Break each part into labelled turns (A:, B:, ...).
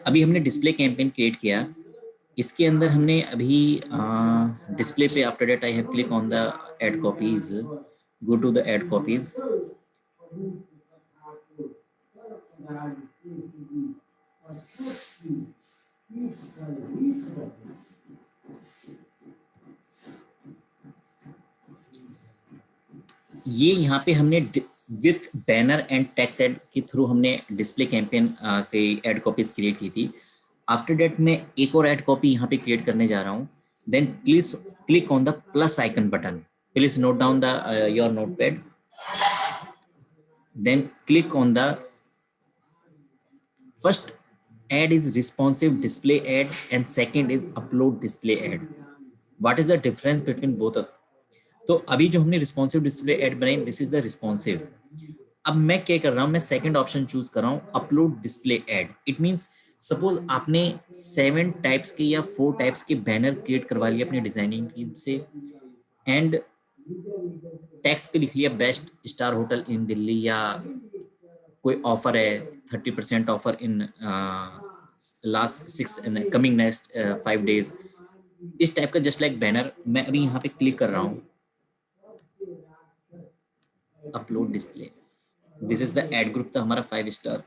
A: अभी हमने display campaign create किया। इसके अंदर हमने अभी डिस्प्ले पे after that I have click on the ad copies, go to the ad copies. ये यहाँ पे हमने with banner and text ad के थ्रू हमने डिस्प्ले कैंपेन के एड कॉपीज क्रिएट की थी। आफ्टर दैट मैं एक और एड कॉपी यहाँ पे क्रिएट करने जा रहा हूँ। Then please click on the plus icon button, please note down the your notepad. Then click on the first ad is responsive display ad and second is upload display ad. What is the difference between both of? तो अभी जो हमने responsive display ad बनाई, this is the responsive. अब मैं क्या कर रहा हूँ, मैं सेकंड ऑप्शन चूज कर रहा हूँ, upload display add. It means suppose आपने 7 टाइप्स के या 4 टाइप्स के बैनर क्रिएट करवा लिए अपनी डिजाइनिंग टीम से एंड टेक्स्ट पे लिख लिया best star hotel in Delhi, या कोई ऑफर है 30% offer in last 6 coming next 5 days, इस टाइप का जस्ट लाइक बैनर। मैं अभी यहाँ पे क्लिक कर रहा हूँ upload display. This is the ad group था हमारा 5 स्टार।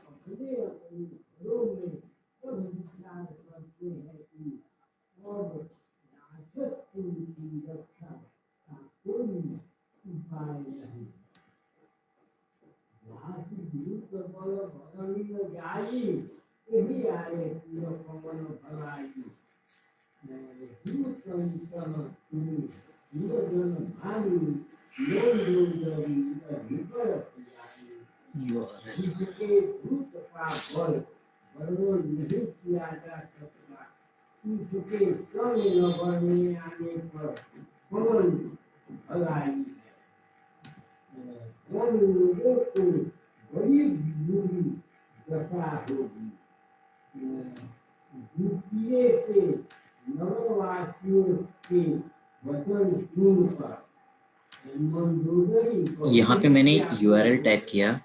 A: यहाँ पे मैंने URL टाइप किया,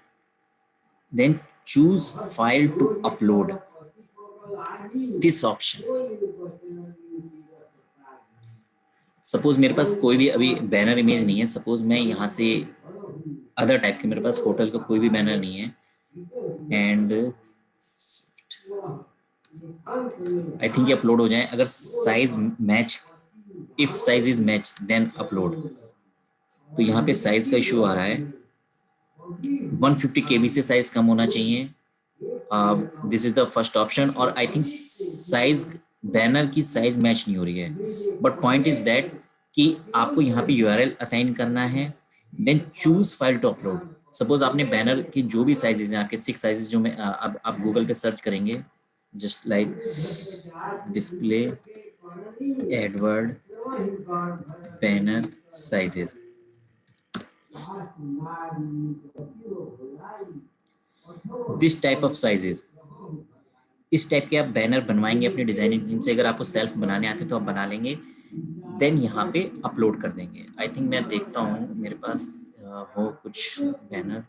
A: then choose file to upload, this option. Suppose मेरे पास कोई भी अभी बैनर इमेज नहीं है, सपोज मैं यहाँ से अदर टाइप के, मेरे पास होटल का कोई भी बैनर नहीं है एंड आई थिंक ये अपलोड हो जाए अगर size match, if size is match then upload. तो यहाँ पे साइज का इशू आ रहा है, 150 KB से साइज कम होना चाहिए। This is the first option. और आई थिंक साइज, बैनर की साइज मैच नहीं हो रही है। बट पॉइंट इज दैट कि आपको यहाँ पे URL असाइन करना है, then choose file to upload. Suppose आपने बैनर के जो भी साइजेस हैं आपके 6 साइजेस जो मैं अब आप गूगल पे सर्च करेंगे, just like display Edward banner sizes, this type of sizes, इस टाइप के आप बैनर बनवाएंगे अपनी डिजाइनिंग टीम से। अगर आपको सेल्फ बनाने आते तो आप बना लेंगे, देन यहाँ पे अपलोड कर देंगे। आई थिंक मैं देखता हूँ मेरे पास हो कुछ बैनर,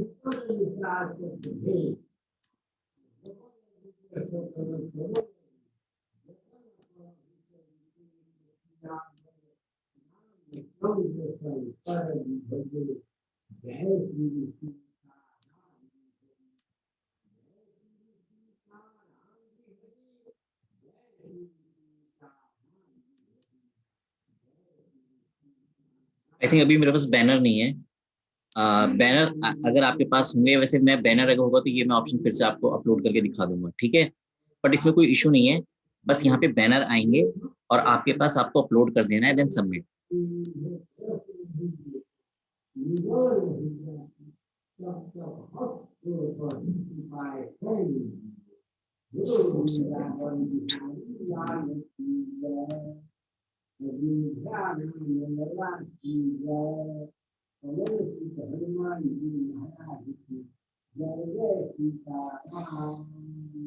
A: इमेज, आई थिंक अभी मेरे पास बैनर नहीं है। बैनर अगर आपके पास होंगे, वैसे मैं बैनर अगर होगा तो ये मैं ऑप्शन फिर से आपको अपलोड करके दिखा दूंगा, ठीक है। बट इसमें कोई इशू नहीं है, बस यहाँ पे बैनर आएंगे और आपके पास आपको अपलोड कर देना है, देन सबमिट।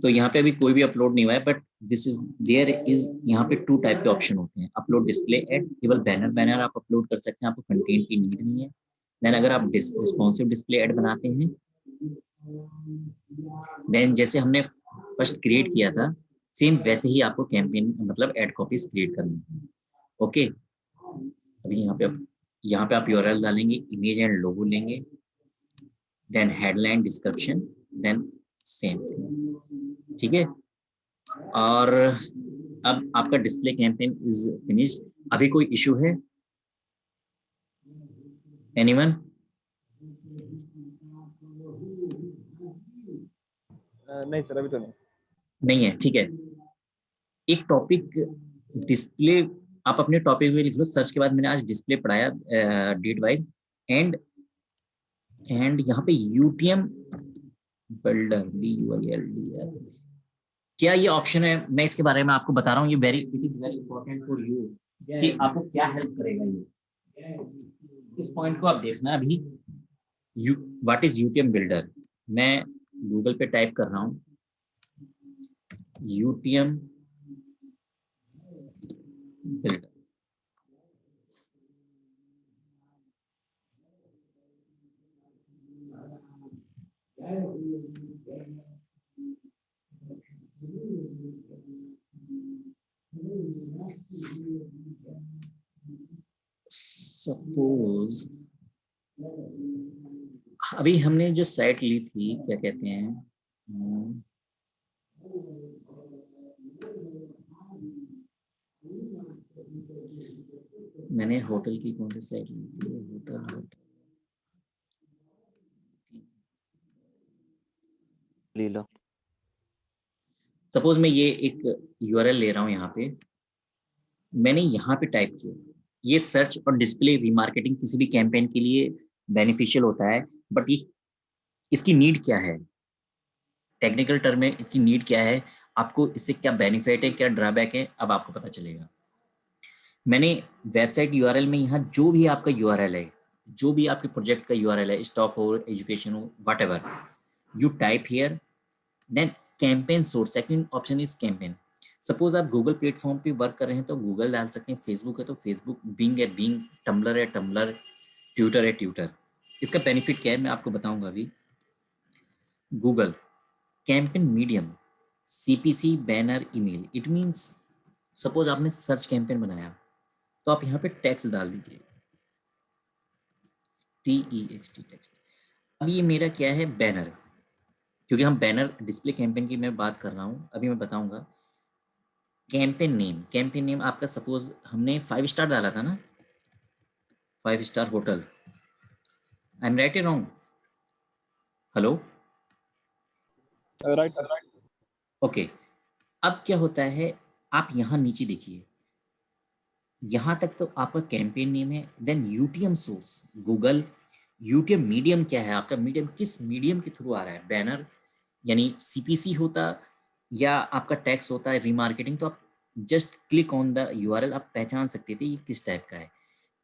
A: तो यहाँ पे अभी कोई भी अपलोड नहीं हुआ है, but this is there is, यहाँ पे 2 टाइप के ऑप्शन होते हैं। अपलोड डिस्प्ले एड, केवल बैनर बैनर आप अपलोड कर सकते हैं, आपको कंटेंट की नीड नहीं है। देन अगर आप रिस्पॉन्सिव डिस्प्ले एड बनाते हैं, देन जैसे हमने फर्स्ट क्रिएट किया था, सेम वैसे ही आपको कैंपेन मतलब एड कॉपीज क्रिएट करनी है। ओके, अभी यहाँ पे आप यूआरएल डालेंगे, इमेज एंड लोगो लेंगे, then headline, description, then same thing, ठीक है। और अब आपका डिस्प्ले कैंपेन इज फिनिश्ड। अभी कोई इशू है एनीवन?
B: नहीं सर, अभी तो नहीं।
A: नहीं है, ठीक है। एक टॉपिक डिस्प्ले, आप अपने टॉपिक में लिख लो, सर्च के बाद मैंने आज डिस्प्ले पढ़ाया डेट वाइज, एंड यहाँ पे यूटीएम बिल्डर, BUILDR, क्या ये ऑप्शन है? मैं इसके बारे में आपको बता रहा हूँ, ये it is very important for you कि आपको क्या हेल्प करेगा ये। इस पॉइंट को आप देखना अभी। What is UTM builder? मैं गूगल पे टाइप कर रहा हूँ यूटीएम बिल्डर। सपोज अभी हमने जो साइट ली थी, क्या कहते हैं, मैंने होटल की कौन सी साइट ली थी? होटल
C: लीला।
A: सपोज मैं ये एक यूआरएल ले रहा हूँ, यहाँ पे मैंने यहाँ पे टाइप किया। ये सर्च और डिस्प्ले रीमार्केटिंग किसी भी कैंपेन के लिए बेनिफिशियल होता है, बट ये इसकी नीड क्या है, टेक्निकल टर्म में इसकी नीड क्या है, आपको इससे क्या बेनिफिट है, क्या ड्रॉबैक है, अब आपको पता चलेगा। मैंने वेबसाइट यूआरएल में यहाँ जो भी आपका यूआरएल है, जो भी आपके प्रोजेक्ट का यूआरएल है, स्टॉक हो, एजुकेशन हो, whatever, you type here, then campaign source, second option is campaign. Suppose आप गूगल प्लेटफॉर्म पे वर्क कर रहे हैं तो गूगल डाल सकते हैं, फेसबुक है तो फेसबुक, बिंग है बिंग, टम्बलर है टम्बलर, ट्विटर है ट्विटर। इसका बेनिफिट क्या है मैं आपको बताऊंगा अभी। Google campaign medium, CPC, banner, email. It means suppose आपने सर्च कैंपेन बनाया तो आप यहाँ पे टेक्स्ट डाल दीजिए, TEXT टेक्स्ट। अब ये मेरा क्या है, बैनर, क्योंकि हम बैनर डिस्प्ले कैंपेन की मैं बात कर रहा हूँ, अभी मैं बताऊंगा। कैंपेन नेम, कैंपेन नेम आपका सपोज हमने 5 स्टार डाला था ना, 5 star hotel. I am right A wrong? Hello,
B: right sir.
A: Okay. अब क्या होता है, आप यहाँ नीचे देखिए, यहाँ तक तो आपका कैंपेन नेम है, then UTM source Google, UTM medium क्या है आपका, मीडियम किस मीडियम के थ्रू आ रहा है, बैनर यानी सीपीसी होता या आपका टैक्स होता है रीमार्केटिंग, तो आप just click on the URL, आप पहचान सकते थे ये किस टाइप का है।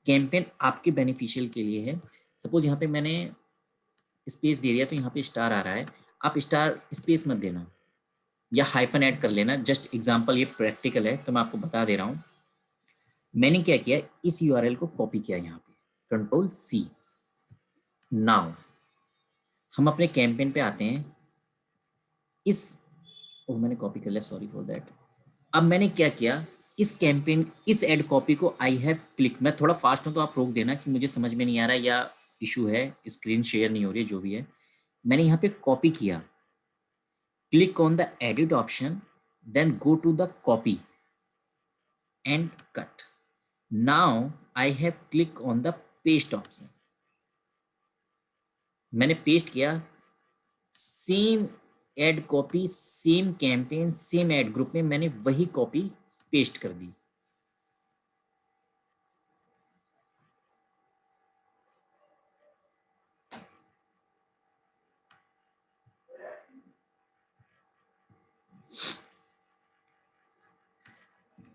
A: कैंपेन आपके बेनिफिशियल के लिए है। सपोज यहाँ पे मैंने स्पेस दे दिया तो यहाँ पे स्टार आ रहा है, आप स्टार स्पेस मत देना या हाइफन ऐड कर लेना, जस्ट एग्जांपल, ये प्रैक्टिकल है तो मैं आपको बता दे रहा हूँ। मैंने क्या किया, इस यूआरएल को कॉपी किया यहाँ पे, Ctrl+C। नाउ हम अपने कैंपेन पे आते हैं। मैंने कॉपी कर लिया, सॉरी फॉर दैट। अब मैंने क्या किया, इस कैंपेन, इस एड कॉपी को आई हैव क्लिक, मैं थोड़ा फास्ट हूँ तो आप रोक देना कि मुझे समझ में नहीं आ रहा या इशू है, स्क्रीन शेयर नहीं हो रही है, जो भी है। मैंने यहाँ पे कॉपी किया, click on the edit option, then go to the copy and cut. Now I have click on the paste option, मैंने पेस्ट किया, same ad copy, same campaign, same ad group में मैंने वही कॉपी पेस्ट कर दी।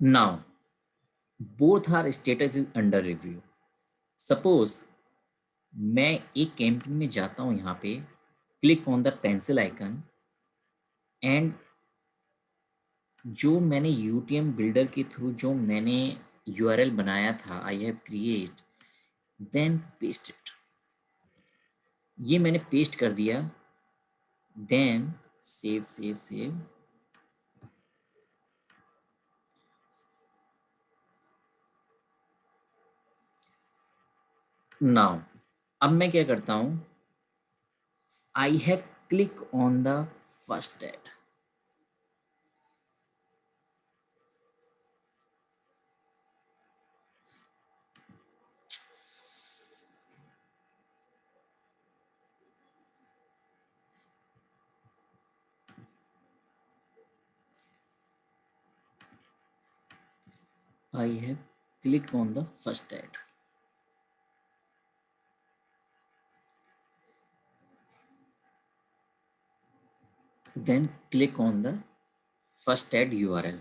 A: Now both are status is under review. Suppose मैं एक campaign में जाता हूं, यहाँ पे click on the pencil icon and जो मैंने यूटीएम बिल्डर के थ्रू जो मैंने यूआरएल बनाया था, I have create, then paste it, ये मैंने पेस्ट कर दिया, then save save save. Now अब मैं क्या करता हूं, I have click on the first ad, I have click on the first ad, then click on the first ad URL।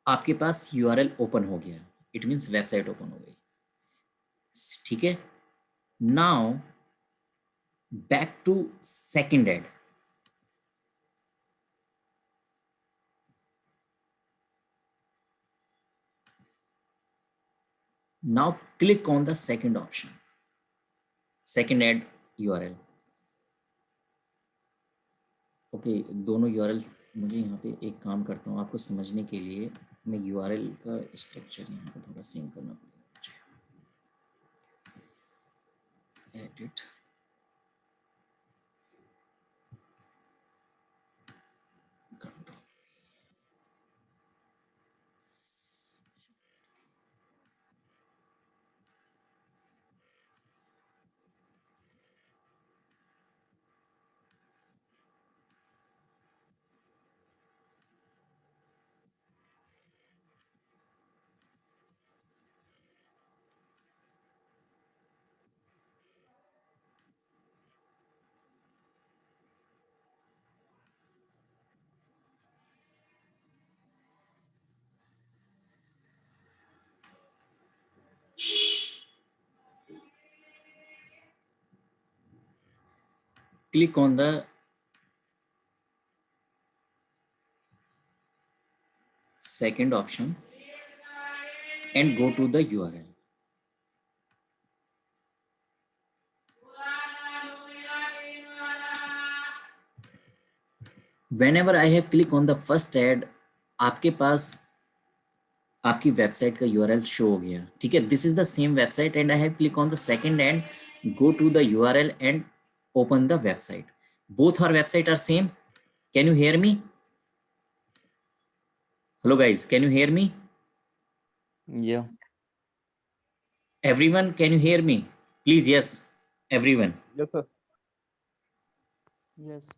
A: आपके पास URL ओपन हो गया, इट मीन्स वेबसाइट ओपन हो गई, ठीक है। Now back to second ad, now click on the second option, second ad URL। Okay, दोनों URL, मुझे यहाँ पे एक काम करता हूँ आपको समझने के लिए, मैं URL का स्ट्रक्चर यहाँ पे थोड़ा सेम करना पड़ेगा मुझे। Edit, control, click on the second option and go to the URL। Whenever I have click on the first ad, आपके पास आपकी वेबसाइट का URL शो हो गया, ठीक है। This is the same website and I have click on the second and go to the URL and open the website. Both are website are same. Can you hear me? Hello guys, can you hear me?
C: Yeah.
A: Everyone, can you hear me? Please, yes, everyone.
B: Yes, sir.
C: Yes.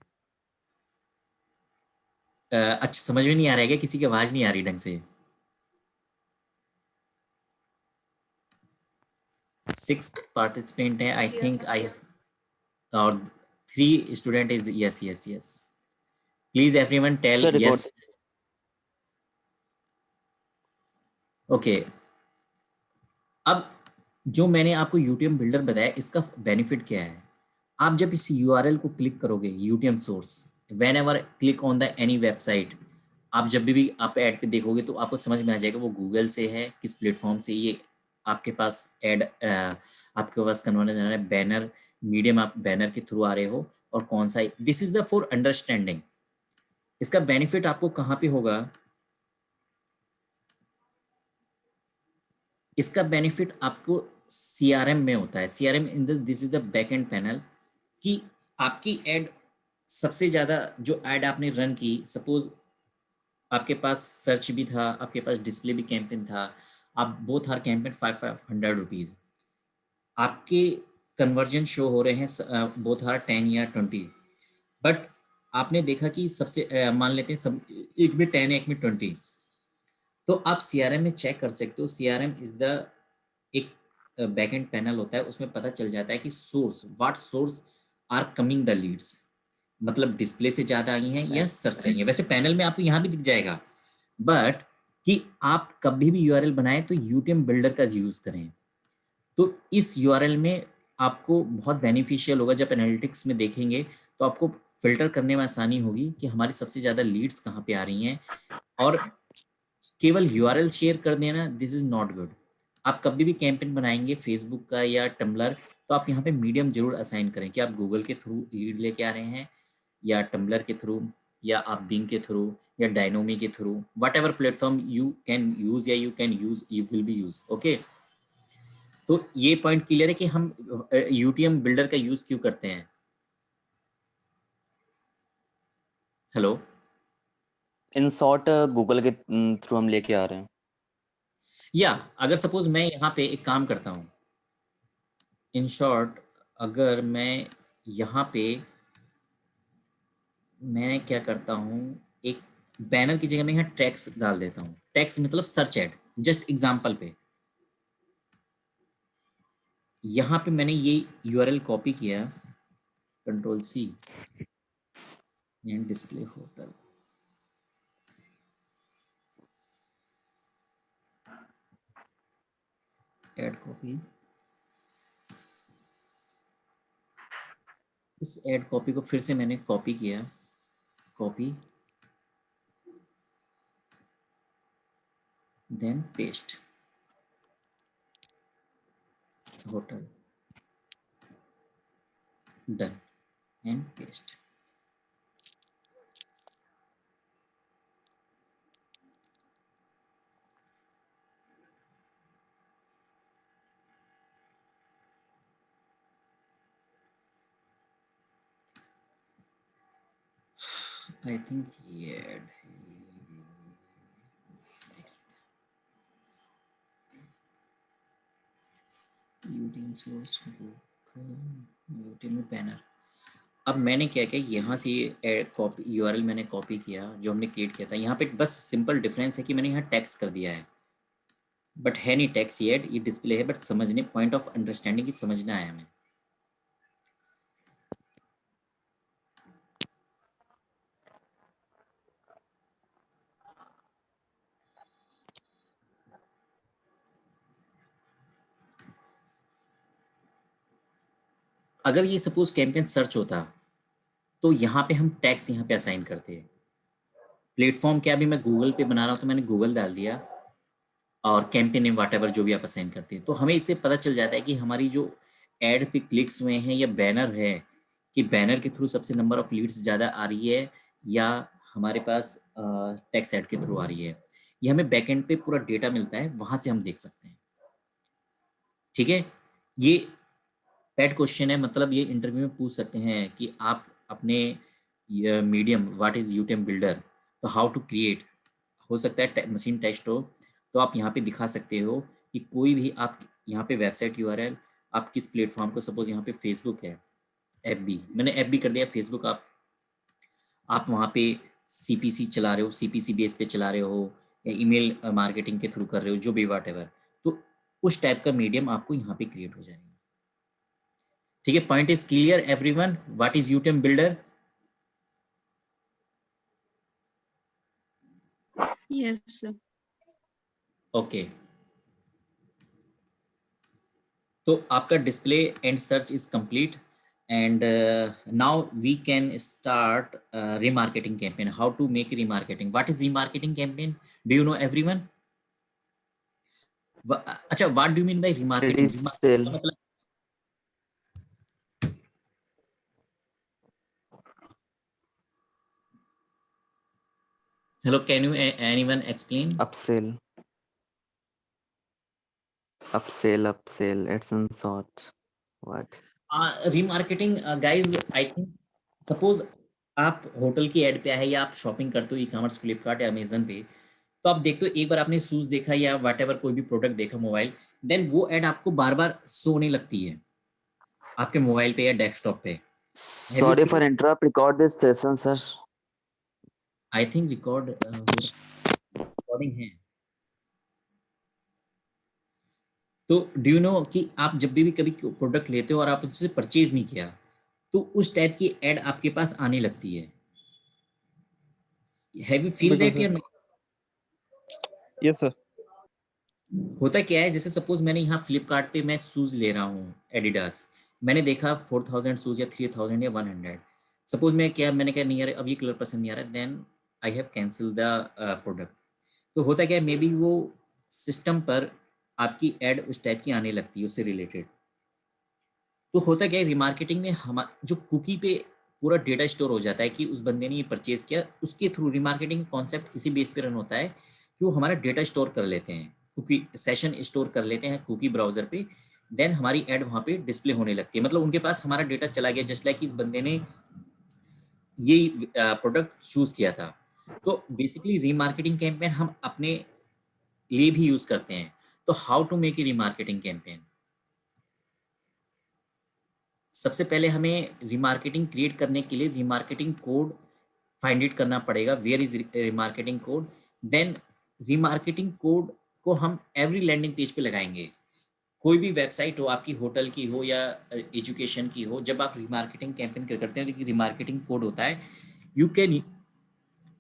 A: अच्छा, समझ में नहीं आ रहा है क्या? किसी की आवाज नहीं आ रही ढंग से? 6 पार्टिसिपेंट है, आई थिंक आई, और 3 student is, yes yes yes. Please everyone tell
C: Sir,
A: yes.
C: records.
A: Okay, अब जो मैंने आपको यूटीएम बिल्डर बताया, इसका बेनिफिट क्या है? आप जब इस यूआरएल को क्लिक करोगे, UTM source, when ever click on the any website, आप जब भी आप ऐड पे देखोगे तो आपको समझ में आ जाएगा वो गूगल से है, किस प्लेटफॉर्म से ये आपके पास एड आपके पास कन्वर्जन है, बैनर मीडियम आप बैनर के थ्रू आ रहे हो और कौन सा, this is the for understanding. इसका बेनिफिट आपको कहाँ पे होगा, इसका बेनिफिट आपको सीआरएम में होता है। CRM in this is the back end panel, कि आपकी एड सबसे ज़्यादा जो एड आपने रन की, सपोज आपके पास सर्च भी था, आपके पास डिस्प्ले भी कैंपेन था, आप बोथ आर कैंपेन 500 रुपीज़, आपके कन्वर्जन शो हो रहे हैं बोथ आर 10 या 20, बट आपने देखा कि सबसे मान लेते हैं सब एक में 10 एक में 20, तो आप सीआरएम में चेक कर सकते हो। सीआरएम इज द एक बैक एंड पैनल होता है, उसमें पता चल जाता है कि source what source are coming the leads, मतलब डिस्प्ले से ज़्यादा आई हैं या सर्च से आई हैं। वैसे पैनल में आपको यहाँ भी दिख जाएगा, बट कि आप कभी भी यूआरएल बनाएं तो यूटीएम बिल्डर का यूज़ करें। तो इस यूआरएल में आपको बहुत बेनिफिशियल होगा, जब एनालिटिक्स में देखेंगे तो आपको फिल्टर करने में आसानी होगी कि हमारी सबसे ज़्यादा लीड्स कहाँ पे आ रही हैं। और केवल यूआरएल शेयर कर देना, दिस इज़ नॉट गुड। आप कभी भी कैंपेन बनाएंगे फेसबुक का या टम्बलर, तो आप यहाँ पे मीडियम जरूर असाइन करें कि आप गूगल के थ्रू लीड लेके आ रहे हैं या टम्बलर के थ्रू या आप बिंग के थ्रू या डायनोमी के through, whatever platform you can use या you can use, you will be use. Okay, तो ये पॉइंट क्लियर है कि हम यूटीएम बिल्डर का यूज क्यों करते हैं। हेलो,
C: इन शॉर्ट गूगल के थ्रू हम लेके आ रहे हैं।
A: या अगर सपोज मैं यहाँ पे एक काम करता हूँ, इन शॉर्ट अगर मैं यहाँ पे मैं क्या करता हूँ, एक बैनर की जगह मैं यहाँ टेक्स्ट डाल देता हूँ। टेक्स्ट मतलब सर्च एड, जस्ट एग्जांपल पे यहाँ पे मैंने ये यूआरएल कॉपी किया, control C and display hotel, ad copy, इस ऐड कॉपी को फिर से मैंने कॉपी किया, copy then paste, hotel, done and paste. I think ये ad UTM source UTM banner. अब मैंने क्या किया, यहाँ से ये कॉपी यूआरएल मैंने कॉपी किया जो हमने क्रिएट किया था, यहाँ पे बस सिंपल डिफरेंस है कि मैंने यहाँ टेक्स्ट कर दिया है, बट है नहीं टेक्स्ट ये डिस्प्ले है, बट समझने पॉइंट ऑफ अंडरस्टैंडिंग की समझना है हमें। अगर ये सपोज कैंपेन सर्च होता तो यहाँ पे हम टैग्स यहाँ पे असाइन करते हैं। प्लेटफॉर्म क्या, अभी मैं गूगल पे बना रहा हूँ तो मैंने गूगल डाल दिया, और कैंपेन नेम वाट एवर जो भी आप असाइन करते हैं, तो हमें इससे पता चल जाता है कि हमारी जो एड पे क्लिक्स हुए हैं या बैनर है, कि बैनर के थ्रू सबसे नंबर ऑफ लीड्स ज़्यादा आ रही है या हमारे पास टेक्स्ट एड के थ्रू आ रही है। ये हमें बैकएंड पे पूरा डेटा मिलता है, वहाँ से हम देख सकते हैं। ठीक है, ये पेड क्वेश्चन है, मतलब ये इंटरव्यू में पूछ सकते हैं कि आप अपने medium what is UTM builder, तो हाउ टू क्रिएट, हो सकता है मशीन टेस्ट हो, तो आप यहाँ पे दिखा सकते हो कि कोई भी आप यहाँ पे वेबसाइट यूआरएल, आप किस प्लेटफॉर्म को, सपोज यहाँ पे फेसबुक है, एफबी मैंने एफबी कर दिया, फेसबुक आप वहाँ पे सीपीसी चला रहे हो, सीपीसी बेस पे चला रहे हो या ईमेल मार्केटिंग के थ्रू कर रहे हो, जो भी वाट एवर, तो उस टाइप का मीडियम आपको यहाँ पे क्रिएट हो जाएगा। ठीक है, point is clear everyone, what is UTM builder?
D: Yes, sir.
A: Okay, तो आपका display and search is complete, and now we can start remarketing campaign. How to make remarketing? What is remarketing campaign? Do you know everyone? अच्छा, what do you mean by remarketing?
C: ready
A: remarketing
C: sale,
A: का मतलब, hello, can you anyone explain?
C: upsell, upsell, it's in short. What?
A: Remarketing guys, I think, suppose आप hotel की ad पे आए या आप shopping करते हो ई कॉमर्स, फ्लिपकार्ट या अमेजन पे, तो आप देखते हो एक बार आपने शूज देखा या वट एवर कोई भी प्रोडक्ट देखा मोबाइल, देन वो एड आपको बार बार शो होने लगती है आपके मोबाइल पे या डेस्कटॉप पे। Have you
C: Sorry for
A: feel?
C: interrupt. Record this session, sir.
A: I think record recording है। तो डू यू नो कि आप जब भी कभी प्रोडक्ट लेते हो और आप उससे परचेज नहीं किया, तो उस टाइप की एड आपके पास आने लगती है। हैव यू फील
B: बिल्कुल
A: दैट या
B: सर।
A: नो?
B: Yes sir.
A: होता क्या है, जैसे सपोज मैंने यहाँ फ्लिपकार्ट पे मैं शूज ले रहा हूँ एडिडास, मैंने देखा 4000 शूज या 3000 या 100, सपोज मैंने कहा नहीं यार अब ये कलर पसंद नहीं आ रहा, then I have cancel the product. तो होता क्या है, मे बी वो सिस्टम पर आपकी एड उस टाइप की आने लगती है उससे रिलेटेड। तो होता क्या है, रिमार्केटिंग में हम जो कुकी पे पूरा डेटा स्टोर हो जाता है कि उस बंदे ने ये परचेज किया, उसके थ्रू रिमार्केटिंग कॉन्सेप्ट इसी बेस पे रन होता है कि वो हमारा डेटा स्टोर कर लेते हैं, कुकी सेशन स्टोर कर लेते हैं कुकी ब्राउजर पे, देन हमारी एड वहाँ पे डिस्प्ले होने लगती है। मतलब उनके पास हमारा डेटा चला गया, जस्ट लाइक इस बंदे ने ये प्रोडक्ट चूज किया था। तो बेसिकली रीमार्केटिंग कैंपेन हम अपने लिए भी यूज करते हैं। तो how to make a remarketing campaign? सबसे पहले हमें रिमार्केटिंग क्रिएट करने के लिए रिमार्केटिंग कोड फाइंड इट करना पड़ेगा, where is remarketing code. Then remarketing code को हम एवरी लैंडिंग पेज पे लगाएंगे। कोई भी वेबसाइट हो, आपकी होटल की हो या एजुकेशन की हो, जब आप रिमार्केटिंग कैंपेन करते हैं तो रिमार्केटिंग कोड होता है, you can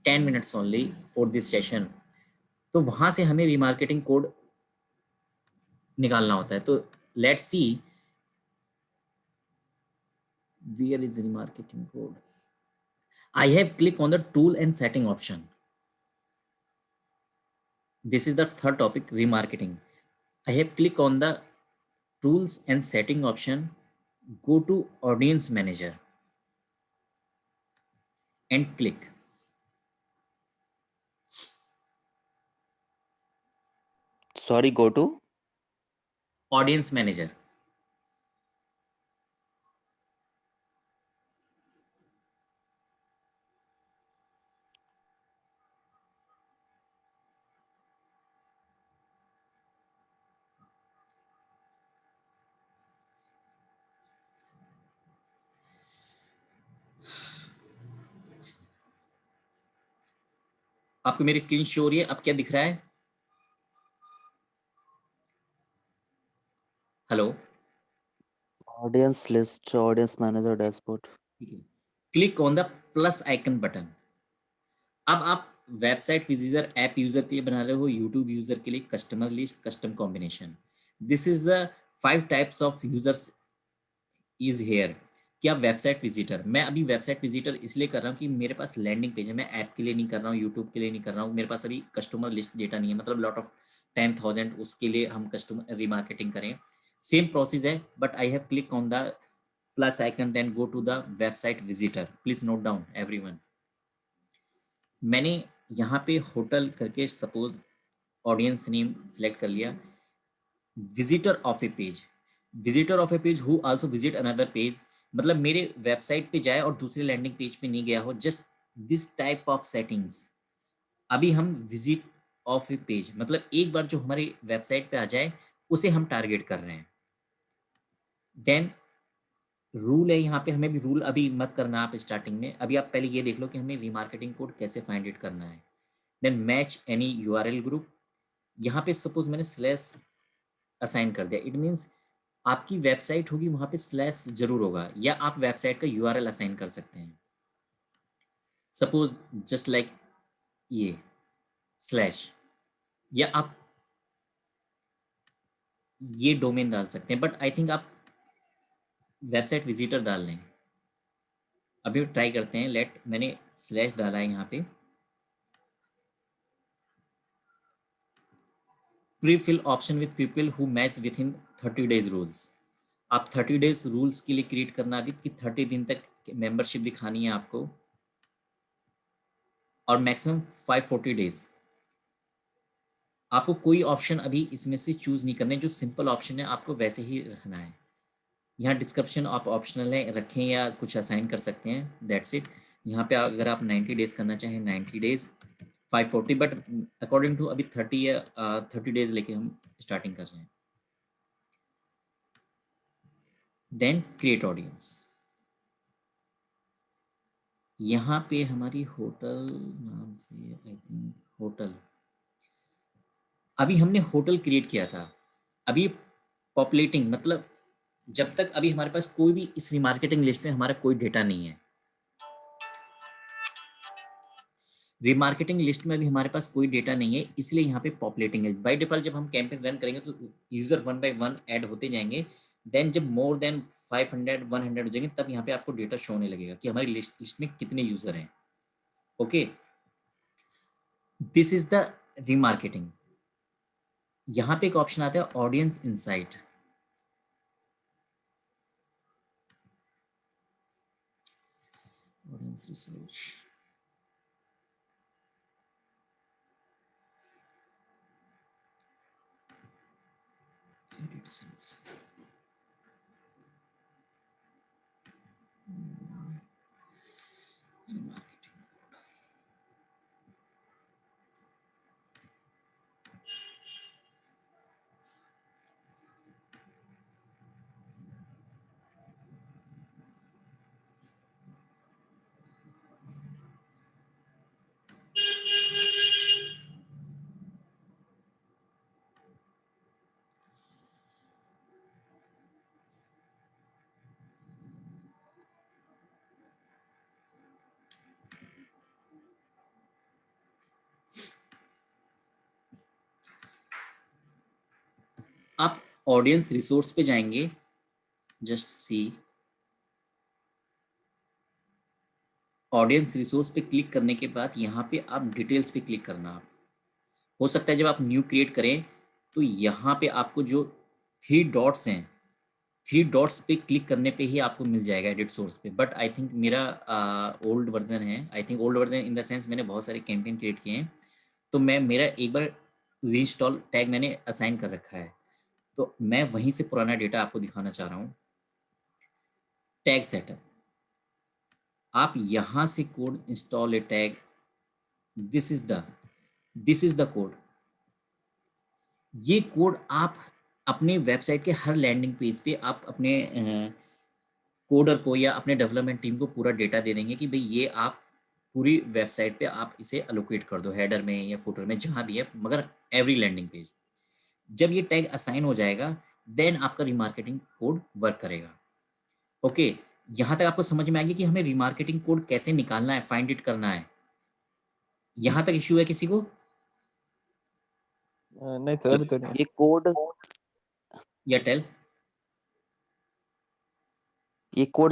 A: 10 minutes only for this session. तो वहां से हमें रिमार्केटिंग कोड निकालना होता है। तो let's see where is remarketing code. I have clicked on the tool and setting option. This is the third topic, remarketing. I have clicked on the tools and setting option. Go to audience manager and click
C: Sorry, go to.
A: audience manager. आपको मेरी screen show हो रही है? अब क्या दिख रहा है? Hello?
C: Audience list, audience manager dashboard.
A: Click on the plus icon button. अब आप वेबसाइट विजिटर ऐप यूजर के लिए बना रहे हो, यूट्यूब यूजर के लिए customer list, custom combination. This is the 5 types of users is here. क्या वेबसाइट विजिटर, मैं अभी वेबसाइट विजिटर इसलिए कर रहा हूँ कि मेरे पास लैंडिंग पेज है, मैं ऐप के लिए नहीं कर रहा हूँ, यूट्यूब के लिए नहीं कर रहा हूँ, मेरे पास अभी कस्टमर लिस्ट डेटा नहीं है, मतलब लॉट ऑफ 10,000 उसके लिए हम कस्टमर रिमार्केटिंग करें। सेम प्रोसेस है, but I have click on the plus icon, then go to the website visitor. Please note down everyone. मैंने यहाँ पे होटल करके सपोज ऑडियंस नेम सेलेक्ट कर लिया। Visitor of A page, visitor of A page who also visit another page, मतलब मेरे website पे जाए और दूसरे लैंडिंग पेज पे नहीं गया हो, just this type of settings. अभी हम विजिट ऑफ ए पेज मतलब एक बार जो हमारे वेबसाइट पे आ जाए उसे हम टारगेट कर रहे हैं। देन रूल है यहाँ पे, हमें भी रूल अभी मत करना आप स्टार्टिंग में, अभी आप पहले ये देख लो कि हमें रिमार्केटिंग कोड कैसे फाइंड इट करना है। Then match any URL group. यहाँ पे सपोज मैंने स्लैश असाइन कर दिया, इट मीन्स आपकी वेबसाइट होगी वहाँ पे स्लैश जरूर होगा, या आप वेबसाइट का यूआरएल असाइन कर सकते हैं, सपोज जस्ट लाइक ये स्लैश, या आप ये डोमेन डाल सकते हैं, बट आई थिंक आप वेबसाइट विजिटर डाल लें। अभी ट्राई करते हैं, लेट, मैंने स्लैश डाला है यहाँ पे, pre fill option with people who match within 30 days rules. आप 30 डेज रूल्स के लिए क्रिएट करना अभी कि 30 दिन तक मेंबरशिप दिखानी है आपको, और मैक्सिमम 540 डेज। आपको कोई ऑप्शन अभी इसमें से चूज नहीं करना है, जो सिंपल ऑप्शन है आपको वैसे ही रखना है। यहाँ डिस्क्रिप्शन आप ऑप्शनल है, रखें या कुछ असाइन कर सकते हैं, दैट्स इट। यहाँ पे अगर आप 90 डेज करना चाहें 90 डेज 540, बट अकॉर्डिंग टू अभी 30 या 30 डेज लेके हम स्टार्टिंग कर रहे हैं। Then create audience. यहाँ पे हमारी होटल नाम से, आई थिंक होटल, अभी हमने होटल क्रिएट किया था। अभी पॉपुलेटिंग मतलब जब तक अभी हमारे पास कोई भी इस रिमार्केटिंग लिस्ट में हमारा कोई डेटा नहीं है, रिमार्केटिंग लिस्ट में भी हमारे पास कोई डेटा नहीं है, इसलिए यहाँ पे पॉपुलेटिंग है। बाय डिफॉल्ट जब हम कैंपेन रन करेंगे तो यूजर 1 बाय 1 ऐड होते जाएंगे। देन जब मोर देन 500 100 हो जाएंगे, तब यहाँ पे आपको डेटा शो होने लगेगा कि हमारी लिस्ट में कितने यूजर हैं। Okay, this is the remarketing. यहाँ पे एक ऑप्शन आता है ऑडियंस इनसाइट। ऑडियंस रिसर्च, आप ऑडियंस रिसोर्स पे जाएंगे, जस्ट सी, ऑडियंस रिसोर्स पे क्लिक करने के बाद यहाँ पे आप डिटेल्स पे क्लिक करना। आप हो सकता है जब आप न्यू क्रिएट करें तो यहाँ पे आपको जो 3 डॉट्स हैं, 3 डॉट्स पे क्लिक करने पे ही आपको मिल जाएगा एडिट सोर्स पे। बट आई थिंक मेरा ओल्ड वर्जन है, I think old version in the sense मैंने बहुत सारे कैंपेन क्रिएट किए हैं, तो मैं मेरा एक बार रीइंस्टॉल टैग मैंने असाइन कर रखा है, तो मैं वहीं से पुराना डेटा आपको दिखाना चाह रहा हूँ। टैग सेटअप, आप यहाँ से code install A tag, this is the code. ये कोड आप अपने वेबसाइट के हर लैंडिंग पेज पे आप अपने कोडर को या अपने डेवलपमेंट टीम को पूरा डेटा दे देंगे कि भाई ये आप पूरी वेबसाइट पे आप इसे अलोकेट कर दो, हेडर में या फुटर में जहाँ भी है, मगर एवरी लैंडिंग पेज। जब ये टैग असाइन हो जाएगा देन आपका रिमार्केटिंग कोड वर्क करेगा। ओके, यहाँ तक आपको समझ में आएगी कि हमें रिमार्केटिंग कोड कैसे निकालना है, फाइंड इट करना है। यहाँ तक इश्यू है किसी को?
B: नहीं सर, अभी तो नहीं।
C: ये कोड
A: या टेल।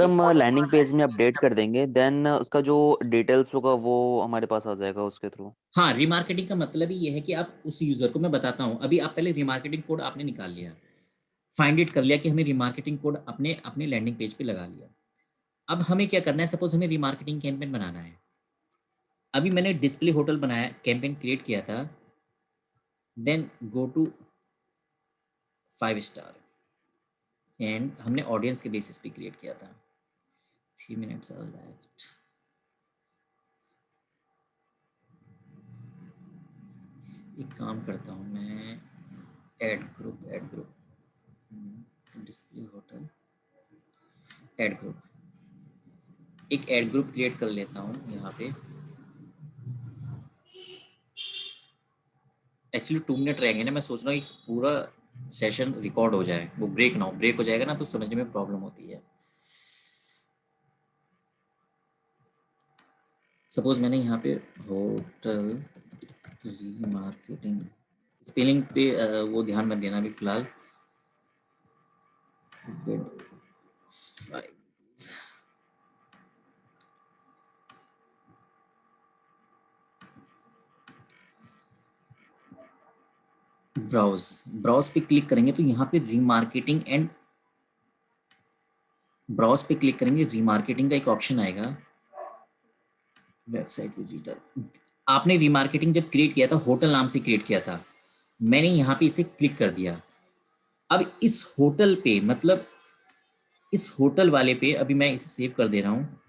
C: हम लैंडिंग पेज में अपडेट कर देंगे, देन उसका जो डिटेल्स होगा वो हमारे पास आ जाएगा उसके थ्रू।
A: हाँ, रिमार्केटिंग का मतलब ही ये है कि आप उस यूजर को, मैं बताता हूँ, अभी आप पहले रिमार्केटिंग कोड आपने निकाल लिया, फाइंड इट कर लिया कि हमें रिमार्केटिंग कोड अपने अपने लैंडिंग पेज पे लगा लिया। अब हमें क्या करना है, सपोज हमें रिमार्केटिंग कैंपेन बनाना है। अभी मैंने डिस्प्ले होटल बनाया, कैंपेन क्रिएट किया था, then go to 5 star, and हमने ऑडियंस के बेसिस पे क्रिएट किया था। 3 मिनट्स आर लेफ्ट। एक काम करता हूँ मैं, add group, display hotel, add group, एक ऐड ग्रुप क्रिएट कर लेता हूँ यहाँ पे। एक्चुअली 2 मिनट रह गए ना, मैं सोच रहा हूँ कि पूरा सेशन रिकॉर्ड हो जाए, वो ब्रेक ना हो। ब्रेक हो जाएगा ना तो समझने में प्रॉब्लम होती है। सपोज मैंने यहाँ पे होटल रीमार्केटिंग, स्पेलिंग पे वो ध्यान मत देना अभी फिलहाल। ब्राउज पे क्लिक करेंगे तो यहाँ पे रीमार्केटिंग एंड ब्राउज पे क्लिक करेंगे, रीमार्केटिंग का एक ऑप्शन आएगा, वेबसाइट विजिटर। आपने रीमार्केटिंग जब क्रिएट किया था होटल नाम से क्रिएट किया था, मैंने यहाँ पे इसे क्लिक कर दिया। अब इस होटल पे मतलब इस होटल वाले पे अभी मैं इसे सेव कर दे रहा हूँ।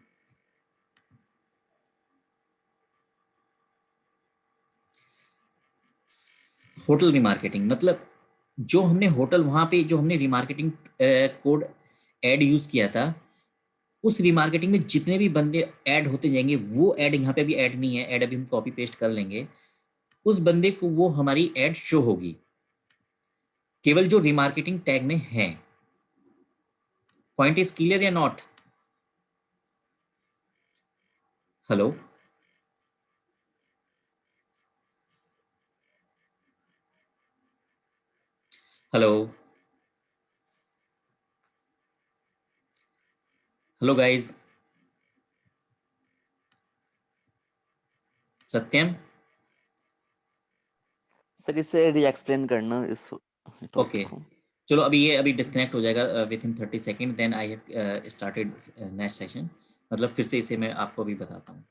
A: होटल रीमार्केटिंग मतलब जो हमने होटल वहां पे जो हमने रीमार्केटिंग कोड ऐड यूज किया था, उस रीमार्केटिंग में जितने भी बंदे ऐड होते जाएंगे, वो ऐड यहाँ पे अभी ऐड नहीं है, ऐड अभी हम कॉपी पेस्ट कर लेंगे, उस बंदे को वो हमारी ऐड शो होगी, केवल जो रीमार्केटिंग टैग में है। पॉइंट इज क्लियर या not? Hello hello hello guys, Satyam.
C: Sir इसे री एक्सप्लेन करना इस
A: ओके,
C: टॉपिक को।
A: चलो अभी ये अभी डिस्कनेक्ट हो जाएगा within 30 second, then I have started next session. मतलब फिर से इसे मैं आपको अभी बताता हूँ।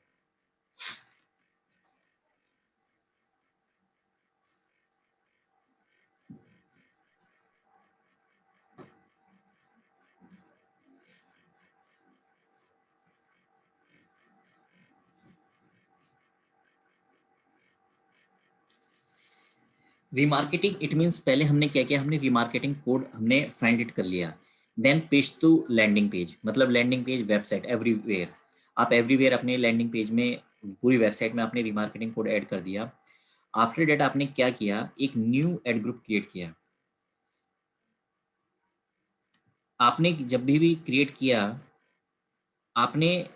A: रीमार्केटिंग इट मीन्स पहले हमने क्या किया, हमने रीमार्केटिंग कोड हमने फाइंड इट कर लिया, then page to landing page, मतलब लैंडिंग पेज वेबसाइट एवरीवेयर, आप एवरीवेयर अपने लैंडिंग पेज में पूरी वेबसाइट में आपने रीमार्केटिंग कोड ऐड कर दिया। आफ्टर डेट आपने क्या किया, एक न्यू एड ग्रुप क्रिएट किया। आपने जब भी क्रिएट किया, आपने